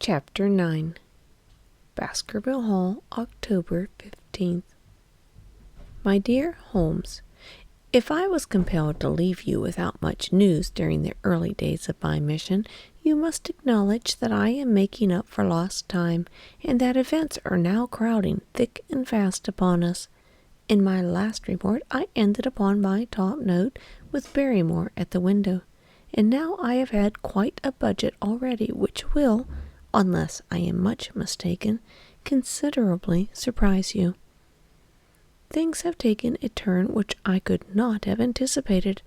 Chapter 9. Baskerville Hall, October 15th. My dear Holmes, if I was compelled to leave you without much news during the early days of my mission, you must acknowledge that I am making up for lost time, and that events are now crowding thick and fast upon us. In my last report, I ended upon my top note with Barrymore at the window, and now I have had quite a budget already, which will, unless I am much mistaken, considerably surprise you. Things have taken a turn which I could not have anticipated.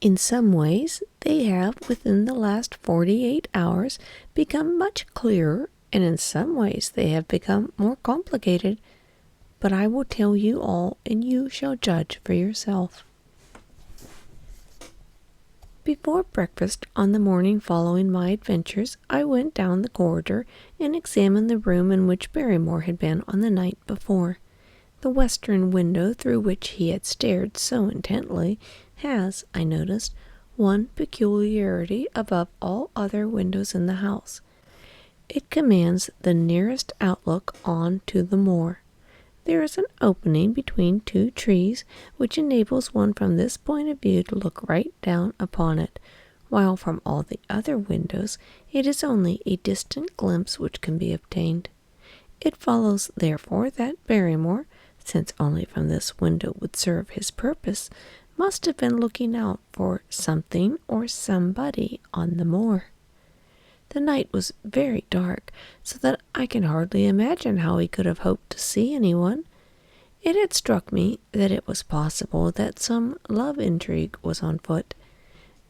In some ways, they have, within the last 48 hours, become much clearer, and in some ways they have become more complicated. But I will tell you all, and you shall judge for yourself. Before breakfast on the morning following my adventures, I went down the corridor and examined the room in which Barrymore had been on the night before. The western window through which he had stared so intently has, I noticed, one peculiarity above all other windows in the house. It commands the nearest outlook on to the moor. There is an opening between two trees which enables one from this point of view to look right down upon it, while from all the other windows it is only a distant glimpse which can be obtained. It follows, therefore, that Barrymore, since only from this window would serve his purpose, must have been looking out for something or somebody on the moor. The night was very dark, so that I can hardly imagine how he could have hoped to see anyone. It had struck me that it was possible that some love intrigue was on foot.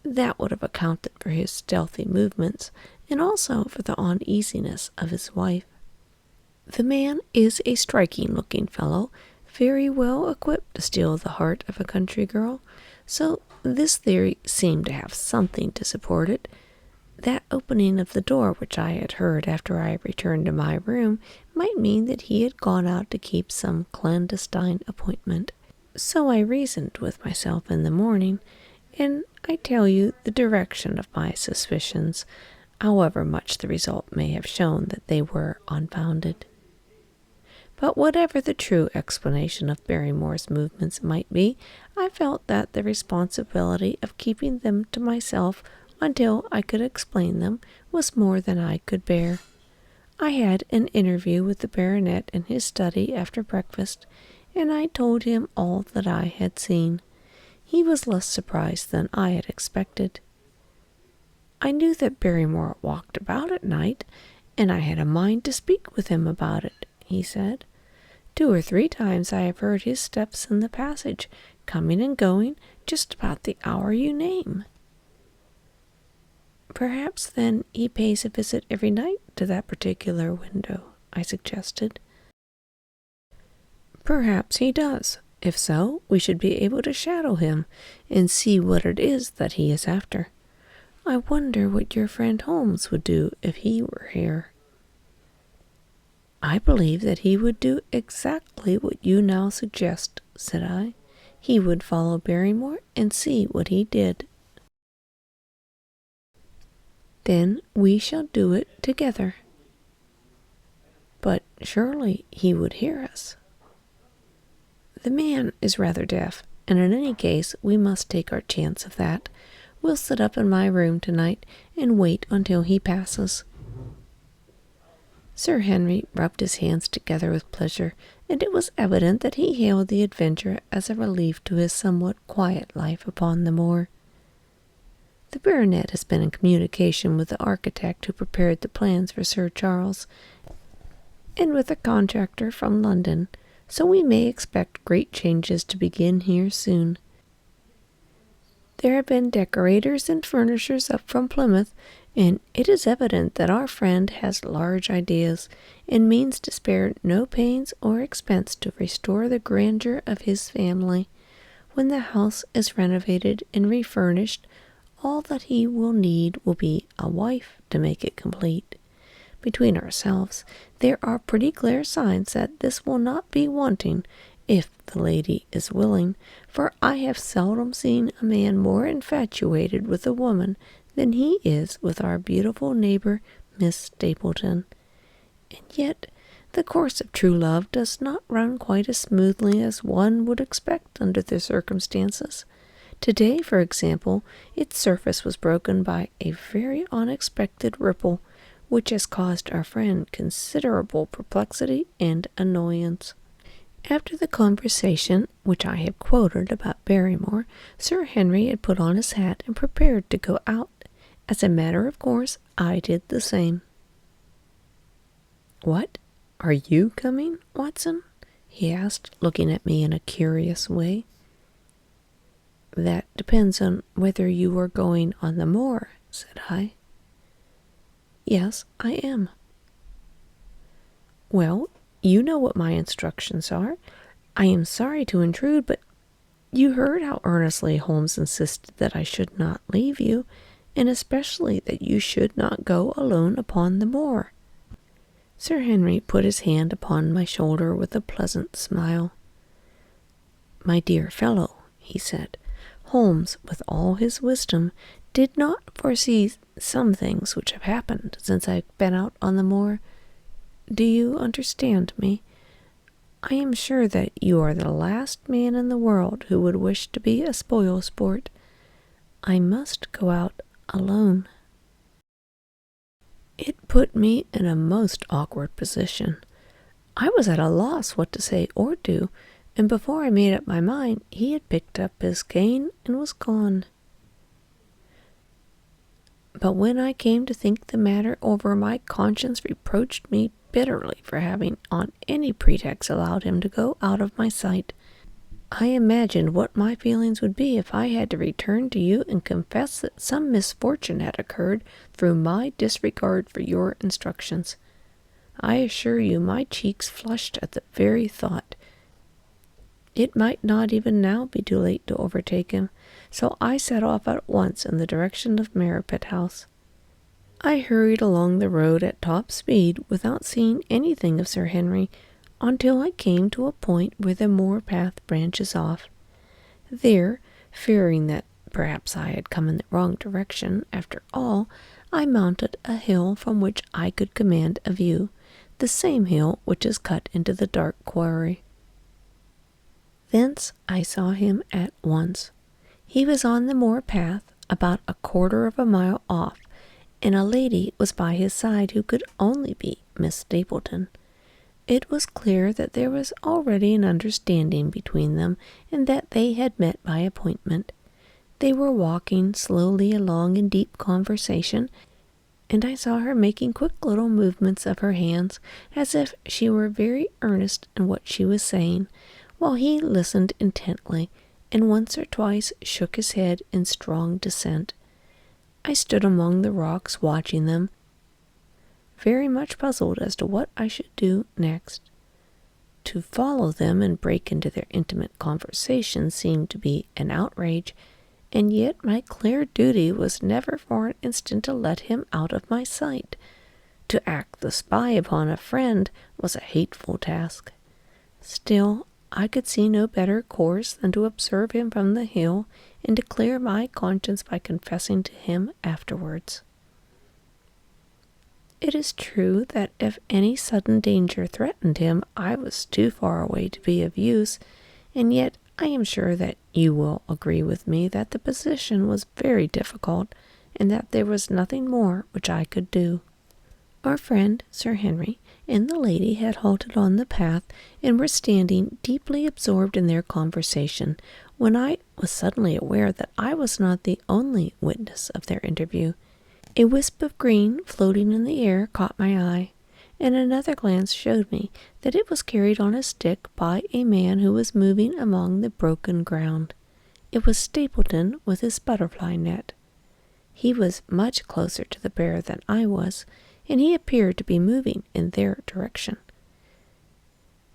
That would have accounted for his stealthy movements, and also for the uneasiness of his wife. The man is a striking-looking fellow, very well equipped to steal the heart of a country girl, so this theory seemed to have something to support it. That opening of the door which I had heard after I returned to my room might mean that he had gone out to keep some clandestine appointment. So I reasoned with myself in the morning, and I tell you the direction of my suspicions, however much the result may have shown that they were unfounded. But whatever the true explanation of Barrymore's movements might be, I felt that the responsibility of keeping them to myself until I could explain them was more than I could bear. I had an interview with the baronet in his study after breakfast, and I told him all that I had seen. He was less surprised than I had expected. I knew that Barrymore walked about at night, and I had a mind to speak with him about it, he said. 2 or 3 times I have heard his steps in the passage, coming and going just about the hour you name. Perhaps, then, he pays a visit every night to that particular window, I suggested. Perhaps he does. If so, we should be able to shadow him and see what it is that he is after. I wonder what your friend Holmes would do if he were here. I believe that he would do exactly what you now suggest, said I. He would follow Barrymore and see what he did. Then we shall do it together. But surely he would hear us. The man is rather deaf, and in any case we must take our chance of that. We'll sit up in my room tonight and wait until he passes. Sir Henry rubbed his hands together with pleasure, and it was evident that he hailed the adventure as a relief to his somewhat quiet life upon the moor. The baronet has been in communication with the architect who prepared the plans for Sir Charles, and with a contractor from London, so we may expect great changes to begin here soon. There have been decorators and furnishers up from Plymouth, and it is evident that our friend has large ideas, and means to spare no pains or expense to restore the grandeur of his family. When the house is renovated and refurnished, all that he will need will be a wife to make it complete. Between ourselves, there are pretty clear signs that this will not be wanting, if the lady is willing, for I have seldom seen a man more infatuated with a woman than he is with our beautiful neighbor, Miss Stapleton. And yet the course of true love does not run quite as smoothly as one would expect under the circumstances. Today, for example, its surface was broken by a very unexpected ripple, which has caused our friend considerable perplexity and annoyance. After the conversation which I have quoted about Barrymore, Sir Henry had put on his hat and prepared to go out. As a matter of course, I did the same. "What? Are you coming, Watson?" he asked, looking at me in a curious way. "That depends on whether you are going on the moor," said I. "Yes, I am." "Well, you know what my instructions are. I am sorry to intrude, but you heard how earnestly Holmes insisted that I should not leave you, and especially that you should not go alone upon the moor." Sir Henry put his hand upon my shoulder with a pleasant smile. "My dear fellow," he said, "Holmes, with all his wisdom, did not foresee some things which have happened since I've been out on the moor. Do you understand me? I am sure that you are the last man in the world who would wish to be a spoil-sport. I must go out alone." It put me in a most awkward position. I was at a loss what to say or do, and before I made up my mind, he had picked up his cane and was gone. But when I came to think the matter over, my conscience reproached me bitterly for having on any pretext allowed him to go out of my sight. I imagined what my feelings would be if I had to return to you and confess that some misfortune had occurred through my disregard for your instructions. I assure you my cheeks flushed at the very thought. It might not even now be too late to overtake him, so I set off at once in the direction of Merripit House. I hurried along the road at top speed without seeing anything of Sir Henry until I came to a point where the moor path branches off. There, fearing that perhaps I had come in the wrong direction after all, I mounted a hill from which I could command a view, the same hill which is cut into the dark quarry. Thence I saw him at once. He was on the moor path, about a quarter of a mile off, and a lady was by his side who could only be Miss Stapleton. It was clear that there was already an understanding between them, and that they had met by appointment. They were walking slowly along in deep conversation, and I saw her making quick little movements of her hands, as if she were very earnest in what she was saying, while he listened intently, and once or twice shook his head in strong dissent. I stood among the rocks watching them, very much puzzled as to what I should do next. To follow them and break into their intimate conversation seemed to be an outrage, and yet my clear duty was never for an instant to let him out of my sight. To act the spy upon a friend was a hateful task. Still, I could see no better course than to observe him from the hill and to clear my conscience by confessing to him afterwards. It is true that if any sudden danger threatened him, I was too far away to be of use, and yet I am sure that you will agree with me that the position was very difficult, and that there was nothing more which I could do. Our friend, Sir Henry, and the lady had halted on the path, and were standing deeply absorbed in their conversation, when I was suddenly aware that I was not the only witness of their interview. A wisp of green floating in the air caught my eye, and another glance showed me that it was carried on a stick by a man who was moving among the broken ground. It was Stapleton with his butterfly net. He was much closer to the bear than I was, and he appeared to be moving in their direction.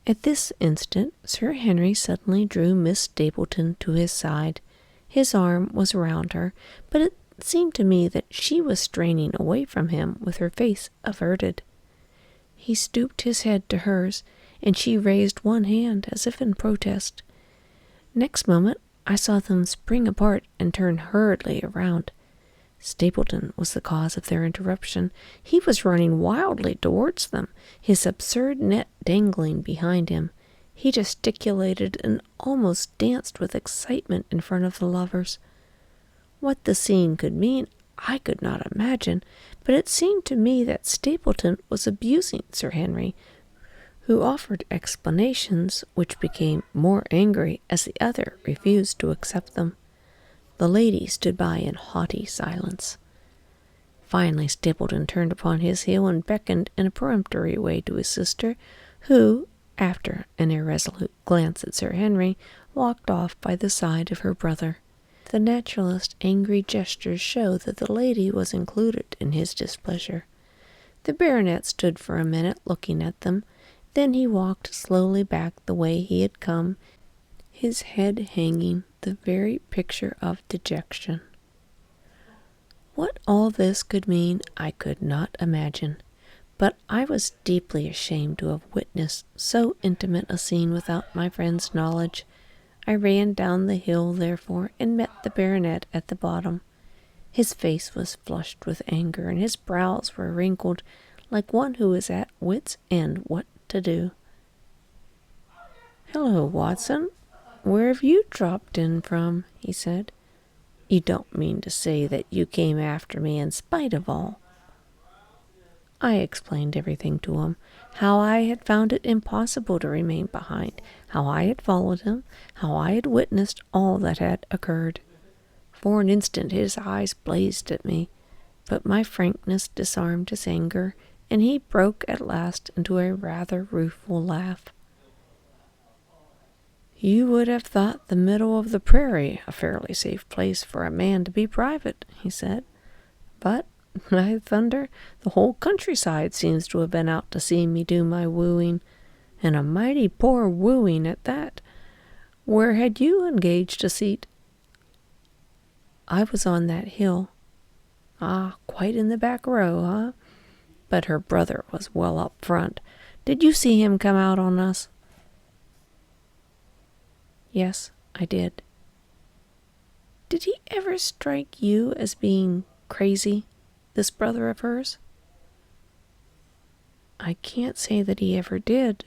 At this instant, Sir Henry suddenly drew Miss Stapleton to his side. His arm was round her, but it seemed to me that she was straining away from him with her face averted. He stooped his head to hers, and she raised one hand as if in protest. Next moment I saw them spring apart and turn hurriedly around. Stapleton was the cause of their interruption. He was running wildly towards them, his absurd net dangling behind him. He gesticulated and almost danced with excitement in front of the lovers. What the scene could mean, I could not imagine, but it seemed to me that Stapleton was abusing Sir Henry, who offered explanations which became more angry as the other refused to accept them. The lady stood by in haughty silence. Finally Stapleton turned upon his heel and beckoned in a peremptory way to his sister, who, after an irresolute glance at Sir Henry, walked off by the side of her brother. The naturalist's angry gestures showed that the lady was included in his displeasure. The baronet stood for a minute looking at them. Then he walked slowly back the way he had come, his head hanging, the very picture of dejection. What all this could mean, I could not imagine, but I was deeply ashamed to have witnessed so intimate a scene without my friend's knowledge. I ran down the hill, therefore, and met the baronet at the bottom. His face was flushed with anger, and his brows were wrinkled, like one who is at wit's end what to do. "Hello, Watson. Where have you dropped in from?" he said. "You don't mean to say that you came after me in spite of all?" I explained everything to him, how I had found it impossible to remain behind, how I had followed him, how I had witnessed all that had occurred. For an instant his eyes blazed at me, but my frankness disarmed his anger, and he broke at last into a rather rueful laugh. "You would have thought the middle of the prairie a fairly safe place for a man to be private," he said. "But, by thunder, the whole countryside seems to have been out to see me do my wooing, and a mighty poor wooing at that. Where had you engaged a seat?" "I was on that hill." "Ah, quite in the back row, huh? But her brother was well up front. Did you see him come out on us?" "Yes, I did." "Did he ever strike you as being crazy, this brother of hers?" "I can't say that he ever did."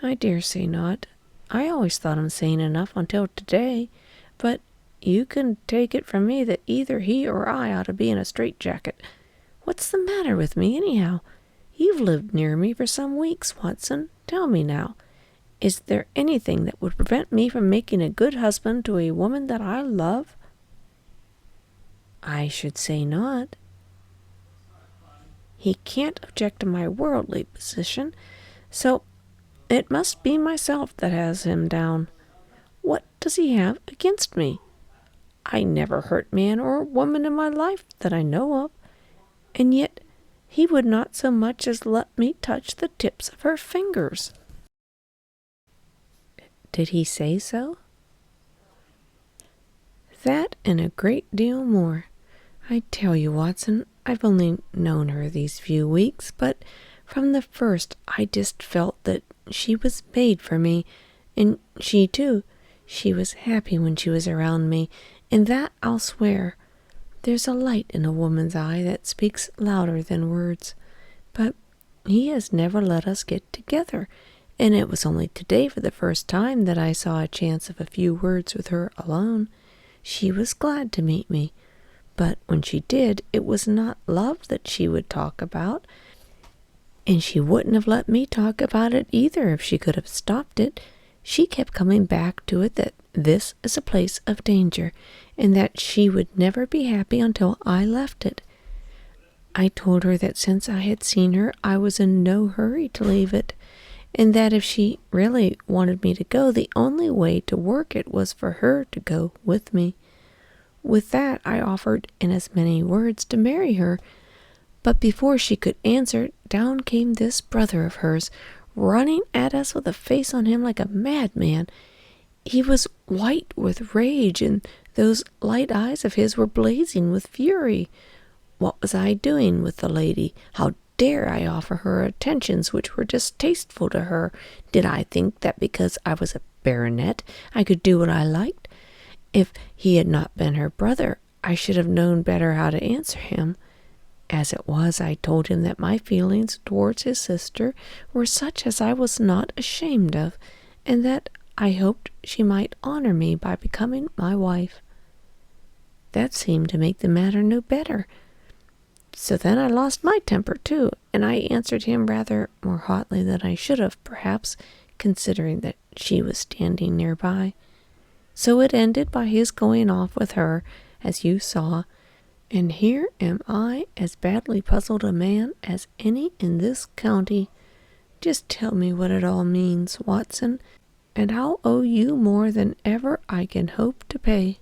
"I dare say not. I always thought him sane enough until today, but you can take it from me that either he or I ought to be in a straitjacket. What's the matter with me, anyhow? You've lived near me for some weeks, Watson. Tell me now, is there anything that would prevent me from making a good husband to a woman that I love?" "I should say not." "He can't object to my worldly position, so it must be myself that has him down. What does he have against me? I never hurt man or woman in my life that I know of, and yet he would not so much as let me touch the tips of her fingers." "Did he say so?" "That and a great deal more. I tell you, Watson, I've only known her these few weeks, but from the first I just felt that she was made for me, and she too. She was happy when she was around me, and that I'll swear. There's a light in a woman's eye that speaks louder than words. But he has never let us get together, and it was only today for the first time that I saw a chance of a few words with her alone. She was glad to meet me, but when she did, it was not love that she would talk about, and she wouldn't have let me talk about it either if she could have stopped it. She kept coming back to it that this is a place of danger, and that she would never be happy until I left it. I told her that since I had seen her, I was in no hurry to leave it, and that if she really wanted me to go, the only way to work it was for her to go with me. With that, I offered in as many words to marry her, but before she could answer, down came this brother of hers, running at us with a face on him like a madman. He was white with rage, and those light eyes of his were blazing with fury. What was I doing with the lady? How dare I offer her attentions which were distasteful to her? Did I think that because I was a baronet I could do what I liked? If he had not been her brother, I should have known better how to answer him. As it was, I told him that my feelings towards his sister were such as I was not ashamed of, and that I hoped she might honor me by becoming my wife. That seemed to make the matter no better. So then I lost my temper too, and I answered him rather more hotly than I should have, perhaps, considering that she was standing nearby. So it ended by his going off with her, as you saw, and here am I as badly puzzled a man as any in this county. Just tell me what it all means, Watson, and I'll owe you more than ever I can hope to pay."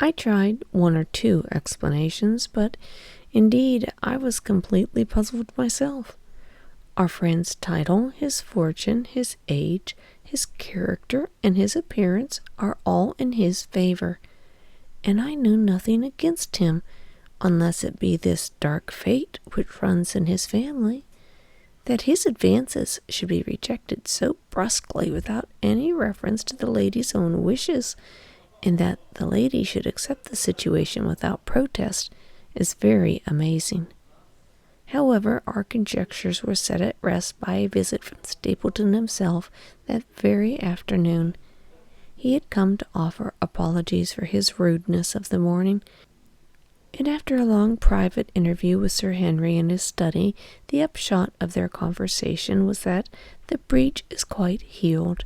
I tried one or two explanations, but indeed I was completely puzzled myself. Our friend's title, his fortune, his age, his character, and his appearance are all in his favor, and I knew nothing against him, unless it be this dark fate which runs in his family, that his advances should be rejected so brusquely without any reference to the lady's own wishes, and that the lady should accept the situation without protest, is very amazing. However, our conjectures were set at rest by a visit from Stapleton himself that very afternoon. He had come to offer apologies for his rudeness of the morning, and after a long private interview with Sir Henry in his study, the upshot of their conversation was that the breach is quite healed,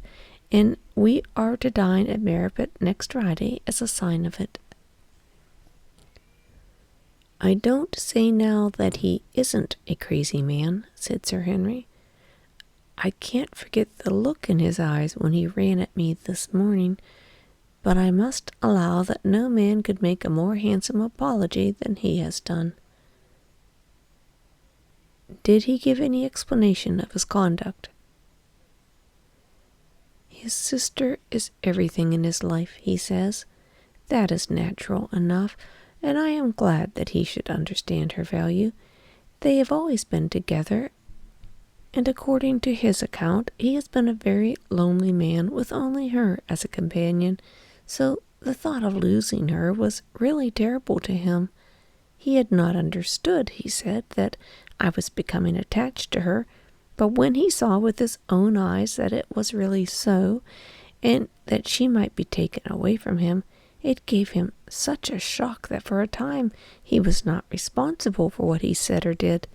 and we are to dine at Merripit next Friday as a sign of it. "I don't say now that he isn't a crazy man," said Sir Henry. "I can't forget the look in his eyes when he ran at me this morning, but I must allow that no man could make a more handsome apology than he has done." "Did he give any explanation of his conduct?" "His sister is everything in his life, he says. That is natural enough, and I am glad that he should understand her value. They have always been together, and according to his account, he has been a very lonely man with only her as a companion, so the thought of losing her was really terrible to him. He had not understood, he said, that I was becoming attached to her, but when he saw with his own eyes that it was really so, and that she might be taken away from him, it gave him such a shock that for a time he was not responsible for what he said or did.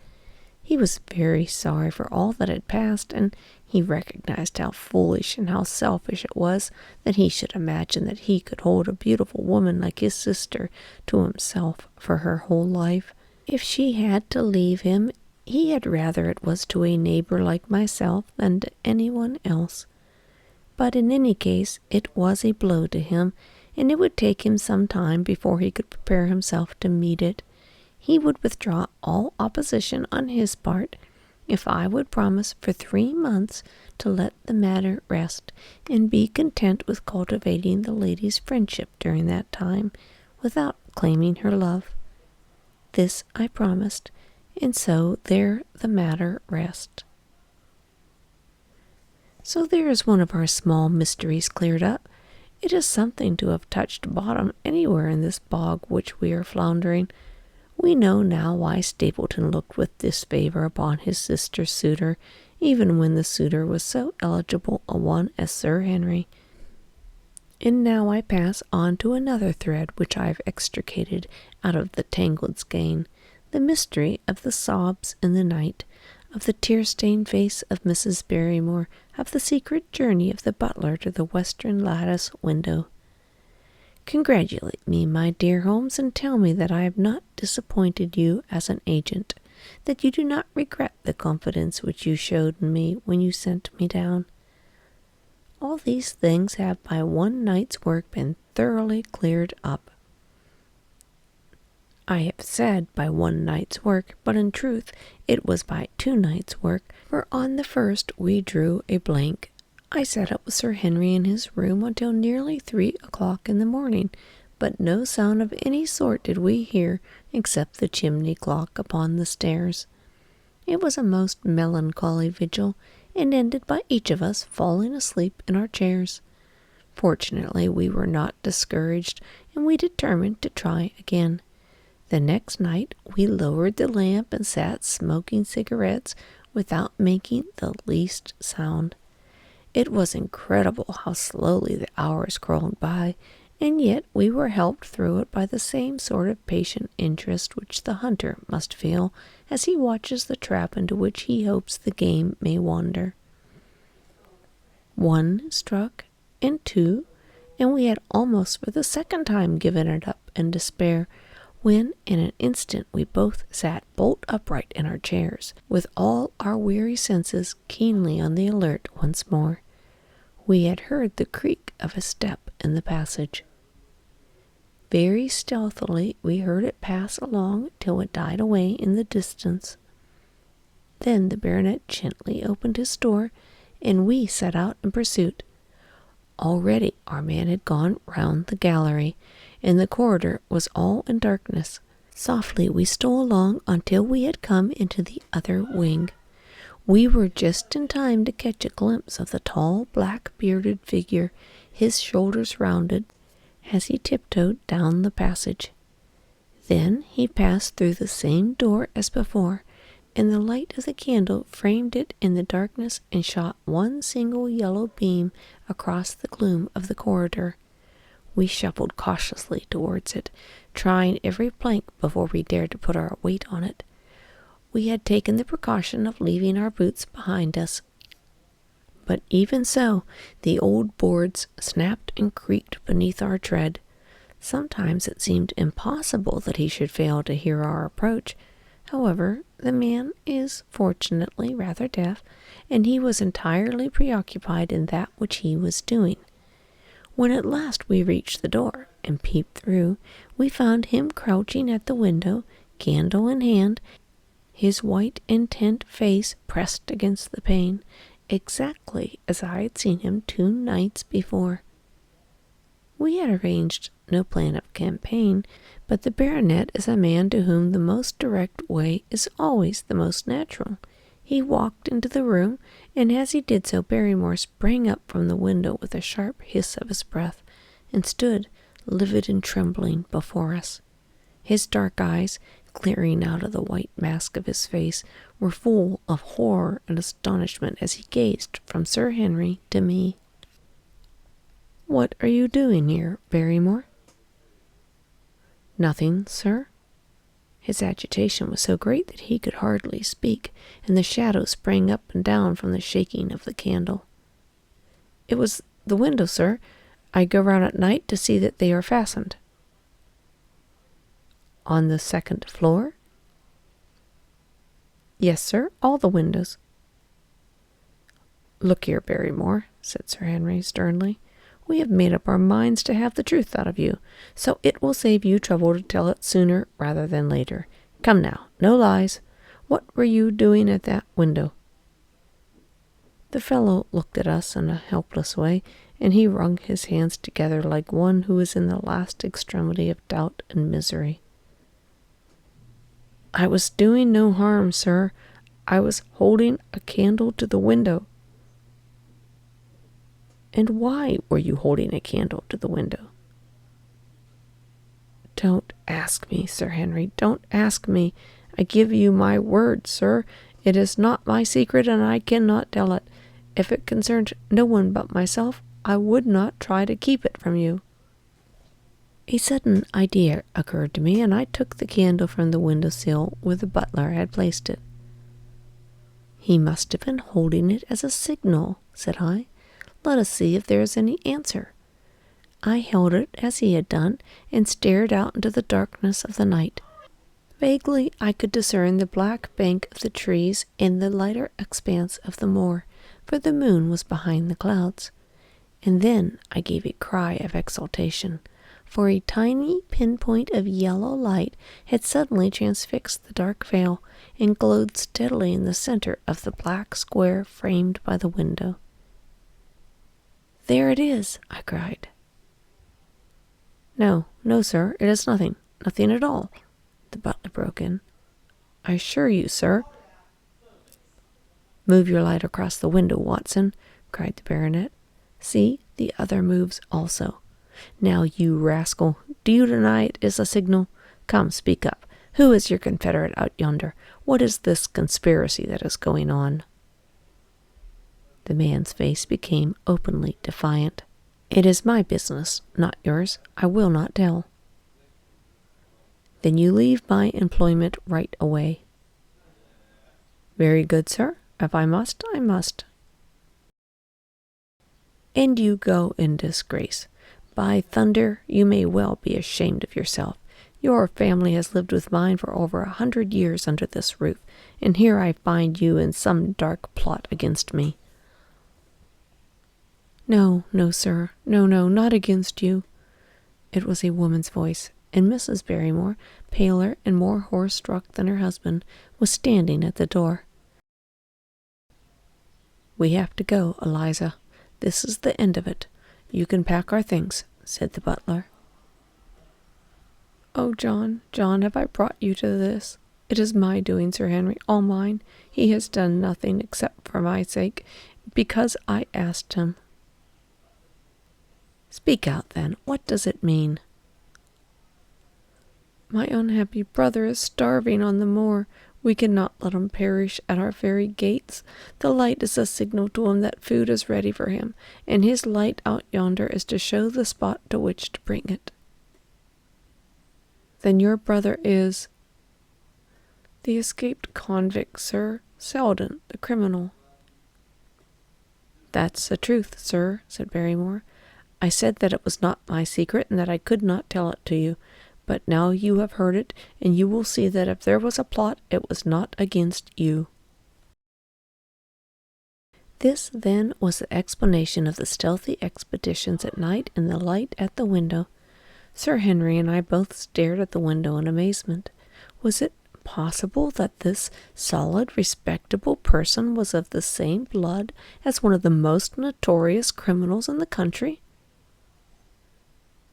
He was very sorry for all that had passed, and he recognized how foolish and how selfish it was that he should imagine that he could hold a beautiful woman like his sister to himself for her whole life. If she had to leave him, he had rather it was to a neighbor like myself than to anyone else. But in any case, it was a blow to him, and it would take him some time before he could prepare himself to meet it. He would withdraw all opposition on his part if I would promise for 3 months to let the matter rest, and be content with cultivating the lady's friendship during that time, without claiming her love. This I promised, and so there the matter rests. So there is one of our small mysteries cleared up. It is something to have touched bottom anywhere in this bog which we are floundering. We know now why Stapleton looked with disfavor upon his sister's suitor, even when the suitor was so eligible a one as Sir Henry. And now I pass on to another thread which I have extricated out of the tangled skein, the mystery of the sobs in the night, of the tear-stained face of Mrs. Barrymore, of the secret journey of the butler to the western lattice window. Congratulate me, my dear Holmes, and tell me that I have not disappointed you as an agent, that you do not regret the confidence which you showed in me when you sent me down. All these things have by one night's work been thoroughly cleared up. I have said by one night's work, but in truth it was by 2 nights' work, for on the first we drew a blank. I sat up with Sir Henry in his room until nearly 3 o'clock in the morning, but no sound of any sort did we hear except the chimney clock upon the stairs. It was a most melancholy vigil, and ended by each of us falling asleep in our chairs. Fortunately, we were not discouraged, and we determined to try again. The next night, we lowered the lamp and sat smoking cigarettes without making the least sound. It was incredible how slowly the hours crawled by, and yet we were helped through it by the same sort of patient interest which the hunter must feel as he watches the trap into which he hopes the game may wander. 1 struck, and 2, and we had almost for the second time given it up in despair, when in an instant we both sat bolt upright in our chairs, with all our weary senses keenly on the alert once more. We had heard the creak of a step in the passage. Very stealthily we heard it pass along till it died away in the distance. Then the baronet gently opened his door, and we set out in pursuit. Already our man had gone round the gallery, and the corridor was all in darkness. Softly we stole along until we had come into the other wing. We were just in time to catch a glimpse of the tall, black-bearded figure, his shoulders rounded, as he tiptoed down the passage. Then he passed through the same door as before, and the light of the candle framed it in the darkness and shot one single yellow beam across the gloom of the corridor. We shuffled cautiously towards it, trying every plank before we dared to put our weight on it. We had taken the precaution of leaving our boots behind us. But even so, the old boards snapped and creaked beneath our tread. Sometimes it seemed impossible that he should fail to hear our approach. However, the man is fortunately rather deaf, and he was entirely preoccupied in that which he was doing. When at last we reached the door and peeped through, we found him crouching at the window, candle in hand, his white intent face pressed against the pane, exactly as I had seen him 2 nights before. We had arranged no plan of campaign, but the baronet is a man to whom the most direct way is always the most natural. He walked into the room, and as he did so, Barrymore sprang up from the window with a sharp hiss of his breath, and stood, livid and trembling, before us. His dark eyes, glaring out of the white mask of his face, were full of horror and astonishment as he gazed from Sir Henry to me. "What are you doing here, Barrymore?" "Nothing, sir." His agitation was so great that he could hardly speak, and the shadow sprang up and down from the shaking of the candle. "It was the window, sir. I go round at night to see that they are fastened." "On the 2nd floor?" "Yes, sir, all the windows." "Look here, Barrymore," said Sir Henry sternly. "We have made up our minds to have the truth out of you, so it will save you trouble to tell it sooner rather than later. Come now, no lies. What were you doing at that window?" The fellow looked at us in a helpless way, and he wrung his hands together like one who is in the last extremity of doubt and misery. "I was doing no harm, sir. I was holding a candle to the window." "And why were you holding a candle to the window?" "Don't ask me, Sir Henry, don't ask me. I give you my word, sir. It is not my secret, and I cannot tell it. If it concerned no one but myself, I would not try to keep it from you." A sudden idea occurred to me, and I took the candle from the window-sill where the butler had placed it. "He must have been holding it as a signal," said I. "Let us see if there is any answer." I held it as he had done, and stared out into the darkness of the night. Vaguely I could discern the black bank of the trees and the lighter expanse of the moor, for the moon was behind the clouds. And then I gave a cry of exultation, for a tiny pinpoint of yellow light had suddenly transfixed the dark veil and glowed steadily in the center of the black square framed by the window. "There it is!" I cried. No, sir, it is nothing at all," the butler broke in. "I assure you, sir." "Move your light across the window, Watson," cried the baronet. "See, The other moves also. Now, you rascal, do you deny it is a signal? Come, speak up. Who is your confederate out yonder? What is this conspiracy that is going on? The man's face became openly defiant. It is my business, not yours. I will not tell. Then you leave my employment right away. Very good, sir. If I must, I must. And you go in disgrace. By thunder, you may well be ashamed of yourself. Your family has lived with mine for over 100 years under this roof, and here I find you in some dark plot against me. No, no, sir. No, not against you. It was a woman's voice, and Mrs. Barrymore, paler and more horror-struck than her husband, was standing at the door. We have to go, Eliza. This is the end of it. You can pack our things, said the butler. Oh, John, have I brought you to this? It is my doing, Sir Henry, all mine. He has done nothing except for my sake, because I asked him. Speak out, then. What does it mean? My unhappy brother is starving on the moor. We cannot let him perish at our very gates. The light is a signal to him that food is ready for him, and his light out yonder is to show the spot to which to bring it. Then your brother is the escaped convict, sir, Selden, the criminal. That's the truth, sir, said Barrymore. I said that it was not my secret, and that I could not tell it to you. But now you have heard it, and you will see that if there was a plot, it was not against you. This, then, was the explanation of the stealthy expeditions at night and the light at the window. Sir Henry and I both stared at the window in amazement. Was it possible that this solid, respectable person was of the same blood as one of the most notorious criminals in the country?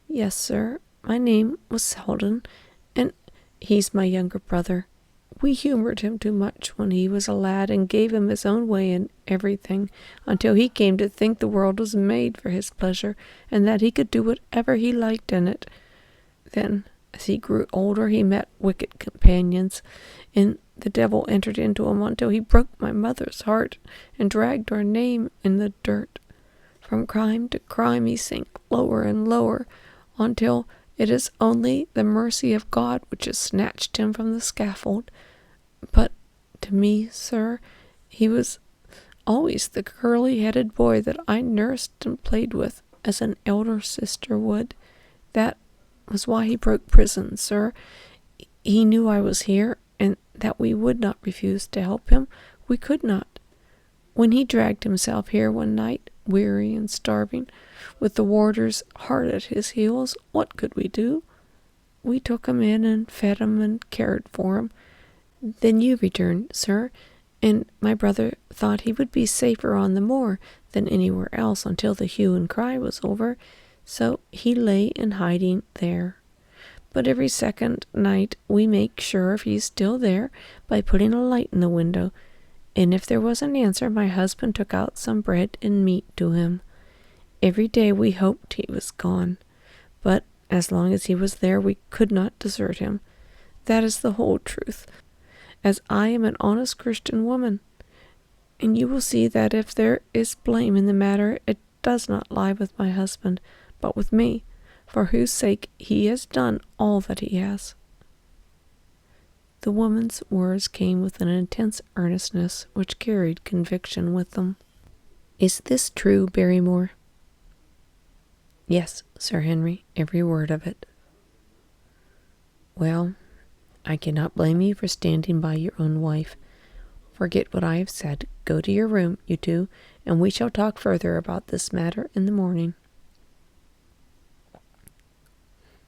Yes, sir. My name was Selden, and he's my younger brother. We humored him too much when he was a lad and gave him his own way in everything, until he came to think the world was made for his pleasure, and that he could do whatever he liked in it. Then, as he grew older, he met wicked companions, and the devil entered into him until he broke my mother's heart and dragged our name in the dirt. From crime to crime he sank lower and lower, until it is only the mercy of God which has snatched him from the scaffold. But to me, sir, he was always the curly-headed boy that I nursed and played with as an elder sister would. That was why he broke prison, sir. He knew I was here, and that we would not refuse to help him. We could not. When he dragged himself here one night, weary and starving, with the warders hard at his heels, what could we do? We took him in and fed him and cared for him. Then you returned, sir, and my brother thought he would be safer on the moor than anywhere else until the hue and cry was over, so he lay in hiding there. But every second night we make sure if he's still there by putting a light in the window, and if there was an answer, my husband took out some bread and meat to him. Every day we hoped he was gone, but as long as he was there we could not desert him. That is the whole truth, as I am an honest Christian woman. And you will see that if there is blame in the matter, it does not lie with my husband, but with me, for whose sake he has done all that he has. The woman's words came with an intense earnestness which carried conviction with them. Is this true, Barrymore? Yes, Sir Henry, every word of it. Well, I cannot blame you for standing by your own wife. Forget what I have said. Go to your room, you two, and we shall talk further about this matter in the morning.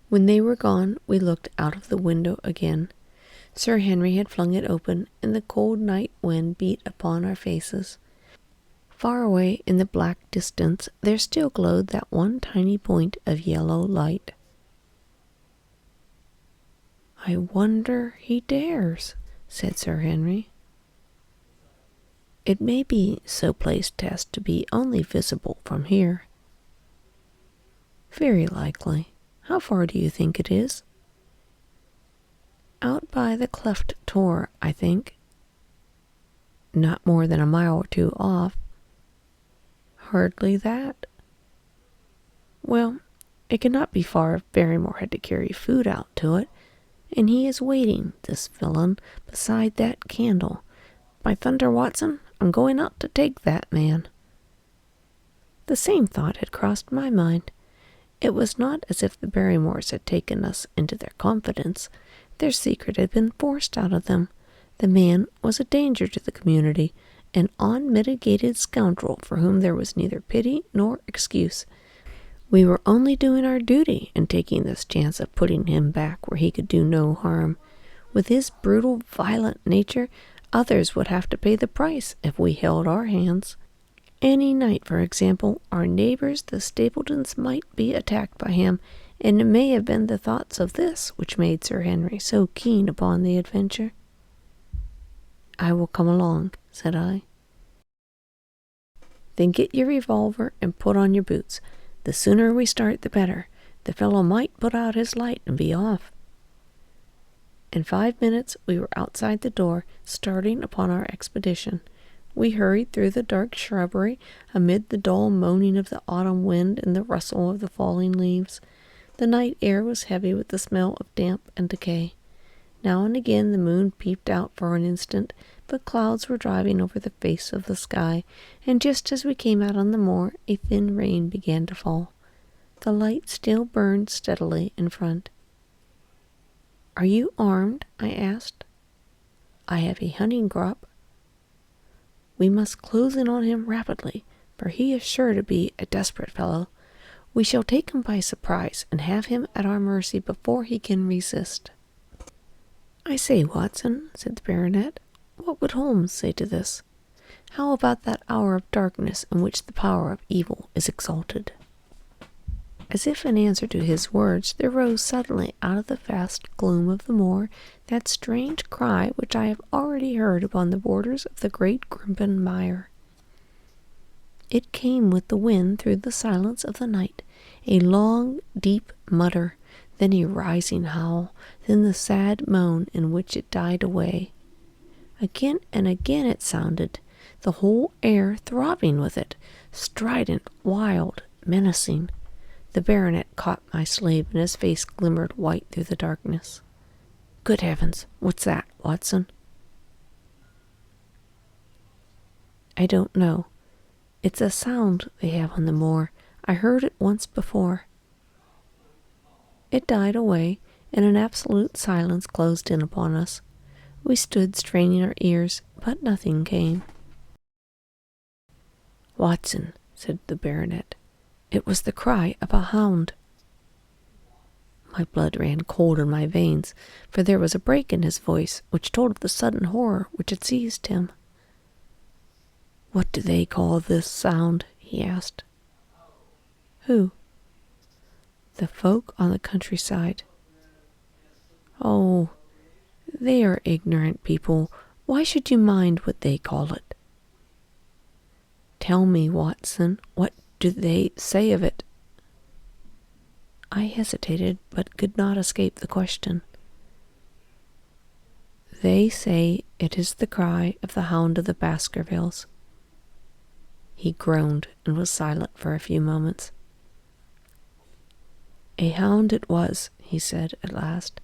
When they were gone, we looked out of the window again. Sir Henry had flung it open, and the cold night wind beat upon our faces. Far away in the black distance there still glowed that one tiny point of yellow light. I wonder he dares, said Sir Henry. It may be so placed as to be only visible from here. Very likely. How far do you think it is? Out by the cleft tor, I think. Not more than a mile or two off. Hardly that. Well, it cannot be far if Barrymore had to carry food out to it, and he is waiting, this villain, beside that candle. By thunder, Watson, I'm going out to take that man. The same thought had crossed my mind. It was not as if the Barrymores had taken us into their confidence. Their secret had been forced out of them. The man was a danger to the community, an unmitigated scoundrel for whom there was neither pity nor excuse. We were only doing our duty in taking this chance of putting him back where he could do no harm. With his brutal, violent nature, others would have to pay the price if we held our hands. Any night, for example, our neighbors, the Stapletons, might be attacked by him, and it may have been the thoughts of this which made Sir Henry so keen upon the adventure. I will come along, said I. Then get your revolver and put on your boots. The sooner we start, the better. The fellow might put out his light and be off. In 5 minutes we were outside the door, starting upon our expedition. We hurried through the dark shrubbery, amid the dull moaning of the autumn wind and the rustle of the falling leaves. The night air was heavy with the smell of damp and decay. Now and again the moon peeped out for an instant, but clouds were driving over the face of the sky, and just as we came out on the moor, a thin rain began to fall. The light still burned steadily in front. "Are you armed?" I asked. "I have a hunting crop." "We must close in on him rapidly, for he is sure to be a desperate fellow. We shall take him by surprise and have him at our mercy before he can resist." "I say, Watson," said the baronet, "what would Holmes say to this? How about that hour of darkness in which the power of evil is exalted?" As if in answer to his words, there rose suddenly out of the vast gloom of the moor that strange cry which I have already heard upon the borders of the great Grimpen Mire. It came with the wind through the silence of the night, a long, deep mutter, then a rising howl, then the sad moan in which it died away. Again and again it sounded, the whole air throbbing with it, strident, wild, menacing. The baronet caught my sleeve, and his face glimmered white through the darkness. "Good heavens, what's that, Watson?" "I don't know. It's a sound they have on the moor. I heard it once before." It died away, and an absolute silence closed in upon us. We stood straining our ears, but nothing came. "Watson," said the baronet, "it was the cry of a hound." My blood ran cold in my veins, for there was a break in his voice which told of the sudden horror which had seized him. "What do they call this sound?" he asked. "Who?" "The folk on the countryside." "Oh, they are ignorant people. Why should you mind what they call it?" "Tell me, Watson, what do they say of it?" I hesitated, but could not escape the question. "They say it is the cry of the Hound of the Baskervilles." He groaned and was silent for a few moments. "A hound it was," he said at last,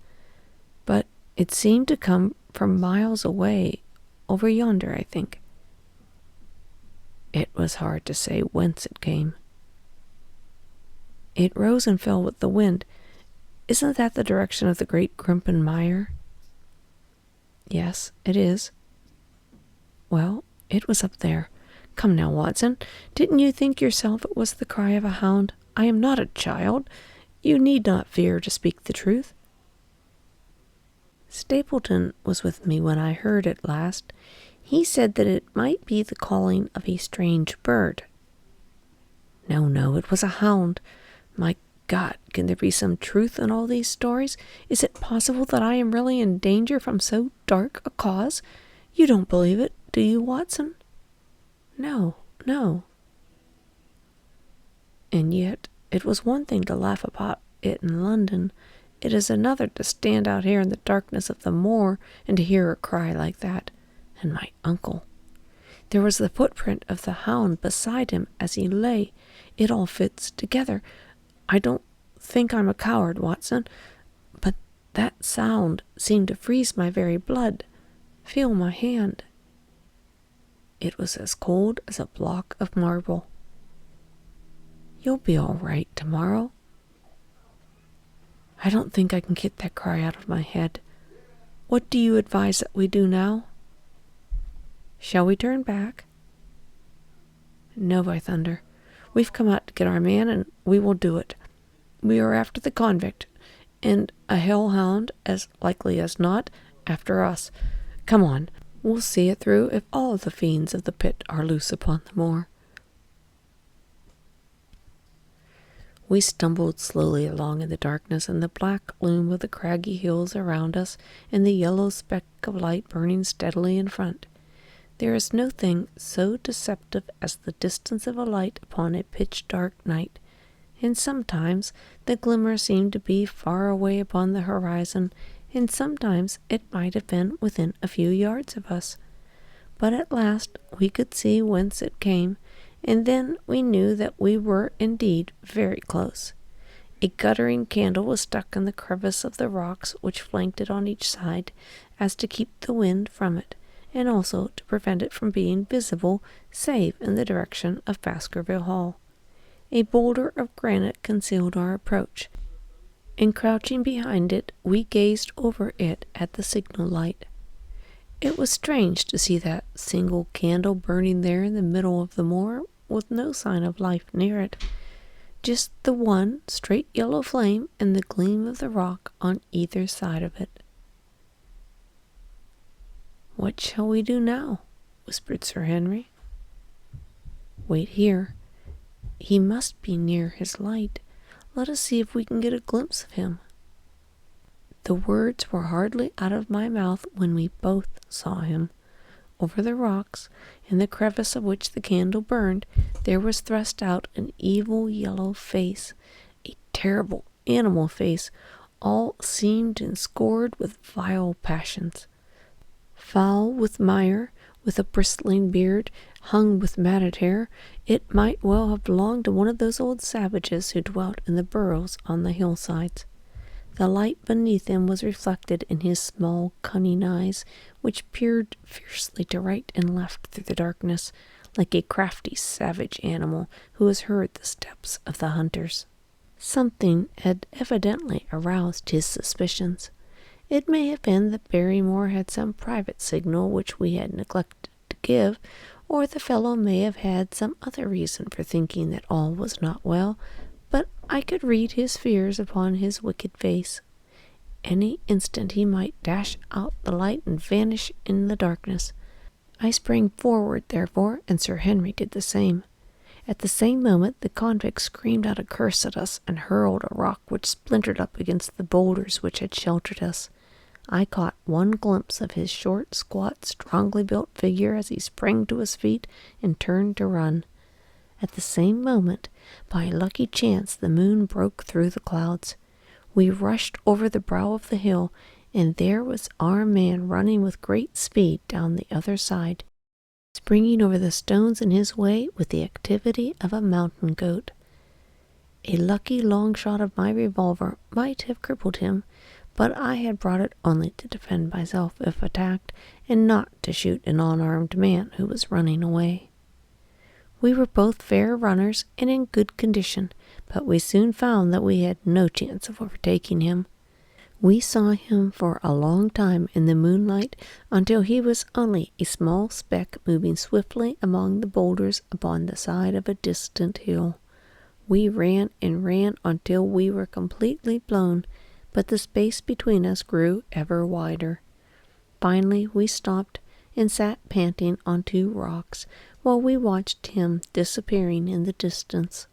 "but it seemed to come from miles away, over yonder, I think." It was hard to say whence it came. "It rose and fell with the wind. Isn't that the direction of the great Grimpen Mire?" "Yes, it is." "Well, it was up there. Come now, Watson, didn't you think yourself it was the cry of a hound? I am not a child. You need not fear to speak the truth." "Stapleton was with me when I heard it last. He said that it might be the calling of a strange bird." No, it was a hound. My God, can there be some truth in all these stories? Is it possible that I am really in danger from so dark a cause? You don't believe it, do you, Watson?" No. "And yet It was one thing to laugh about it in London. It is another to stand out here in the darkness of the moor and to hear her cry like that. And my uncle. There was the footprint of the hound beside him as he lay. It all fits together. I don't think I'm a coward, Watson, but that sound seemed to freeze my very blood. Feel my hand. It was as cold as a block of marble. You'll be all right tomorrow. I don't think I can get that cry out of my head. What do you advise that we do now? Shall we turn back? No, by thunder. We've come out to get our man, and we will do it. We are after the convict, and a hellhound, as likely as not, after us. Come on, we'll see it through if all the fiends of the pit are loose upon the moor. We stumbled slowly along in the darkness, and the black gloom of the craggy hills around us, and the yellow speck of light burning steadily in front. There is no thing so deceptive as the distance of a light upon a pitch-dark night, and sometimes the glimmer seemed to be far away upon the horizon, and sometimes it might have been within a few yards of us. But at last we could see whence it came, and then we knew that we were indeed very close. A guttering candle was stuck in the crevice of the rocks which flanked it on each side, as to keep the wind from it, and also to prevent it from being visible save in the direction of Baskerville Hall. A boulder of granite concealed our approach, and crouching behind it, we gazed over it at the signal light. It was strange to see that single candle burning there in the middle of the moor, with no sign of life near it, just the one straight yellow flame and the gleam of the rock on either side of it. "What shall we do now?" whispered Sir Henry. "Wait here. He must be near his light. Let us see if we can get a glimpse of him." The words were hardly out of my mouth when we both saw him. Over the rocks, in the crevice of which the candle burned, there was thrust out an evil yellow face, a terrible animal face, all seamed and scored with vile passions. Foul with mire, with a bristling beard, hung with matted hair, it might well have belonged to one of those old savages who dwelt in the burrows on the hillsides. The light beneath him was reflected in his small, cunning eyes, which peered fiercely to right and left through the darkness, like a crafty, savage animal who has heard the steps of the hunters. Something had evidently aroused his suspicions. It may have been that Barrymore had some private signal which we had neglected to give, or the fellow may have had some other reason for thinking that all was not well, but I could read his fears upon his wicked face. Any instant he might dash out the light and vanish in the darkness. I sprang forward, therefore, and Sir Henry did the same. At the same moment the convict screamed out a curse at us and hurled a rock which splintered up against the boulders which had sheltered us. I caught one glimpse of his short, squat, strongly built figure as he sprang to his feet and turned to run. At the same moment, by a lucky chance, the moon broke through the clouds. We rushed over the brow of the hill, and there was our man running with great speed down the other side, springing over the stones in his way with the activity of a mountain goat. A lucky long shot of my revolver might have crippled him, but I had brought it only to defend myself if attacked, and not to shoot an unarmed man who was running away. We were both fair runners and in good condition, but we soon found that we had no chance of overtaking him. We saw him for a long time in the moonlight until he was only a small speck moving swiftly among the boulders upon the side of a distant hill. We ran and ran until we were completely blown, but the space between us grew ever wider. Finally we stopped and sat panting on 2 rocks while we watched him disappearing in the distance.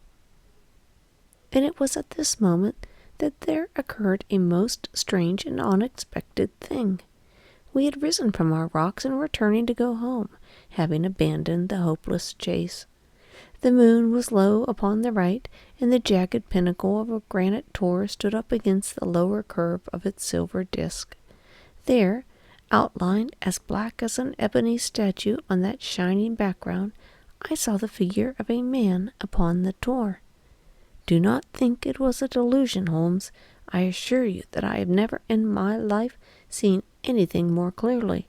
And it was at this moment that there occurred a most strange and unexpected thing. We had risen from our rocks and were turning to go home, having abandoned the hopeless chase. The moon was low upon the right, and the jagged pinnacle of a granite tor stood up against the lower curve of its silver disk. There, outlined as black as an ebony statue on that shining background, I saw the figure of a man upon the tor. Do not think it was a delusion, Holmes. I assure you that I have never in my life seen anything more clearly.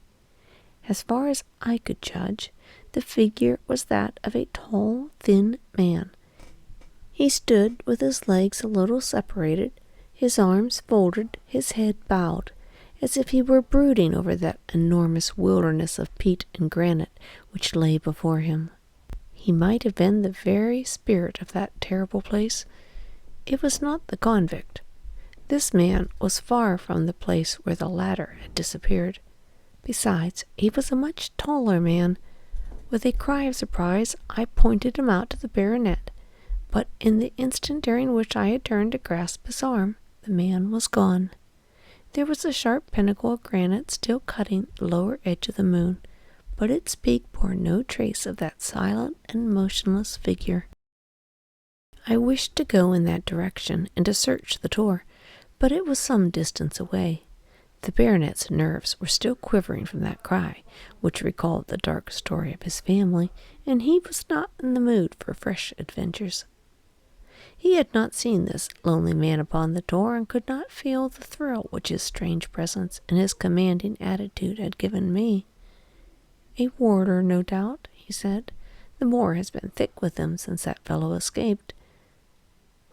As far as I could judge, the figure was that of a tall, thin man. He stood with his legs a little separated, his arms folded, his head bowed, as if he were brooding over that enormous wilderness of peat and granite which lay before him. He might have been the very spirit of that terrible place. It was not the convict. This man was far from the place where the latter had disappeared. Besides, he was a much taller man. With a cry of surprise, I pointed him out to the baronet, but in the instant during which I had turned to grasp his arm, the man was gone. There was a sharp pinnacle of granite still cutting the lower edge of the moon, but its peak bore no trace of that silent and motionless figure. I wished to go in that direction and to search the tor, but it was some distance away. The baronet's nerves were still quivering from that cry, which recalled the dark story of his family, and he was not in the mood for fresh adventures. He had not seen this lonely man upon the tor, and could not feel the thrill which his strange presence and his commanding attitude had given me. "A warder, no doubt," he said. "The moor has been thick with them since that fellow escaped.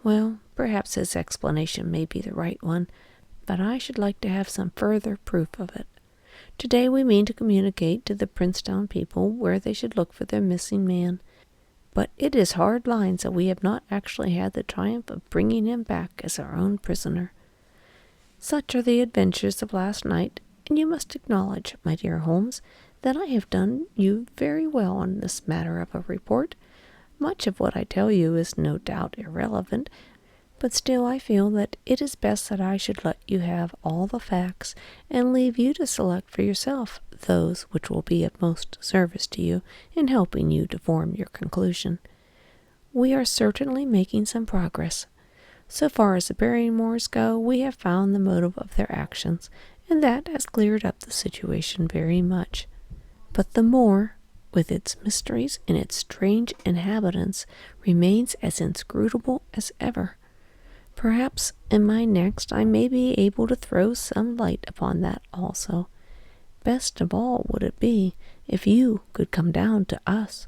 Well, perhaps his explanation may be the right one, but I should like to have some further proof of it. Today we mean to communicate to the Princetown people where they should look for their missing man, but it is hard lines that we have not actually had the triumph of bringing him back as our own prisoner. Such are the adventures of last night, and you must acknowledge, my dear Holmes, that I have done you very well on this matter of a report. Much of what I tell you is no doubt irrelevant, but still I feel that it is best that I should let you have all the facts, and leave you to select for yourself those which will be of most service to you in helping you to form your conclusion. We are certainly making some progress. So far as the Barrymores go, we have found the motive of their actions, and that has cleared up the situation very much. But the moor, with its mysteries and its strange inhabitants, remains as inscrutable as ever. Perhaps in my next I may be able to throw some light upon that also. Best of all would it be if you could come down to us.